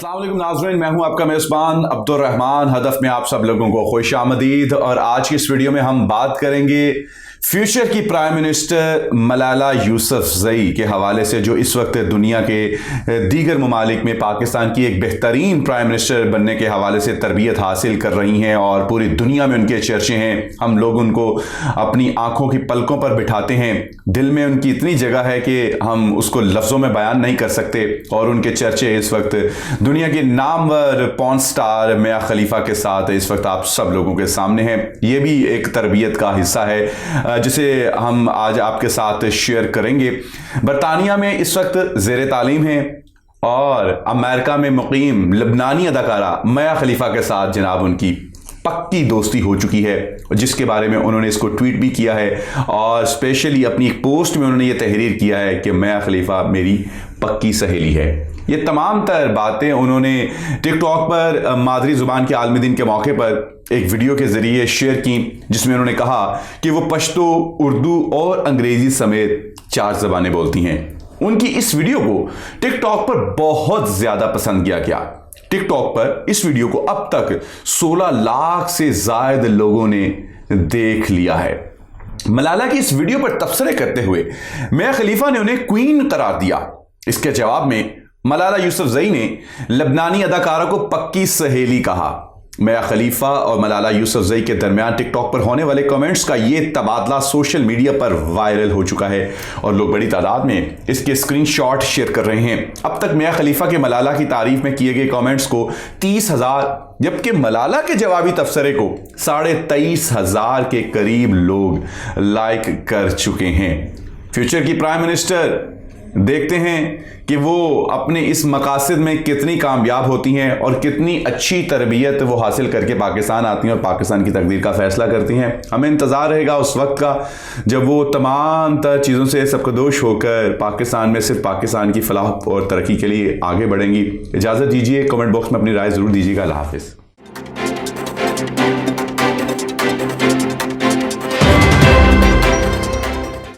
अस्सलाम वालेकुम नाज़रीन, मैं हूं आपका मेज़बान अब्दुल रहमान। हदफ में आप सब लोगों को खुश आमदीद। और आज की इस वीडियो में हम बात करेंगे फ्यूचर की प्राइम मिनिस्टर मलाला यूसुफ़ज़ई के हवाले से, जो इस वक्त दुनिया के दीगर ममालिक में पाकिस्तान की एक बेहतरीन प्राइम मिनिस्टर बनने के हवाले से तरबियत हासिल कर रही हैं और पूरी दुनिया में उनके चर्चे हैं। हम लोग उनको अपनी आंखों की पलकों पर बिठाते हैं। दिल में उनकी इतनी जगह है कि हम उसको लफ्ज़ों में बयान नहीं कर सकते। और उनके चर्चे इस वक्त दुनिया की नामवर पॉर्न स्टार मिया खलीफा के साथ इस वक्त आप सब लोगों के सामने हैं। ये भी एक तरबियत का हिस्सा है जिसे हम आज आपके साथ शेयर करेंगे। बरतानिया में इस वक्त ज़ेर तालीम है और अमेरिका में मुकीम लबनानी अदाकारा मिया खलीफा के साथ जनाब उनकी पक्की दोस्ती हो चुकी है, जिसके बारे में उन्होंने इसको ट्वीट भी किया है और स्पेशली अपनी एक पोस्ट में उन्होंने ये तहरीर किया है कि मिया खलीफा मेरी पक्की सहेली है। ये तमाम तर बातें उन्होंने टिकटॉक पर मादरी ज़ुबान के आलमी दिन के मौके पर एक वीडियो के ज़रिए शेयर की, जिसमें उन्होंने कहा कि वो पश्तो, उर्दू और अंग्रेज़ी समेत 4 ज़बानें बोलती हैं। उनकी इस वीडियो को टिकटॉक पर बहुत ज़्यादा पसंद किया गया। टिकटॉक पर इस वीडियो को अब तक 16 लाख से ज़ायद लोगों ने देख लिया है। मलाला की इस वीडियो पर तबसरे करते हुए मिया खलीफा ने उन्हें क्वीन करार दिया। इसके जवाब में मलाला यूसुफ़ज़ई ने लबनानी अदाकारा को पक्की सहेली कहा। मिया खलीफा और मलाला यूसुफ़ज़ई के दरमियान टिकटॉक पर होने वाले कमेंट्स का ये तबादला सोशल मीडिया पर वायरल हो चुका है और लोग बड़ी तादाद में इसके स्क्रीनशॉट शेयर कर रहे हैं। अब तक मिया खलीफा के मलाला की तारीफ में किए गए कमेंट्स को 30,000, जबकि मलाला के जवाबी तबसरे को 23,500 के करीब लोग लाइक कर चुके हैं। फ्यूचर की प्राइम मिनिस्टर, देखते हैं कि वो अपने इस मकासद में कितनी कामयाब होती हैं और कितनी अच्छी तरबियत वो हासिल करके पाकिस्तान आती हैं और पाकिस्तान की तकदीर का फैसला करती हैं। हमें इंतज़ार रहेगा उस वक्त का जब वो तमाम तर चीज़ों से सबकदोश होकर पाकिस्तान में सिर्फ पाकिस्तान की फलाह और तरक्की के लिए आगे बढ़ेंगी। इजाज़त दीजिए, कमेंट बॉक्स में अपनी राय ज़रूर दीजिएगा। अल्लाह हाफ़िज़।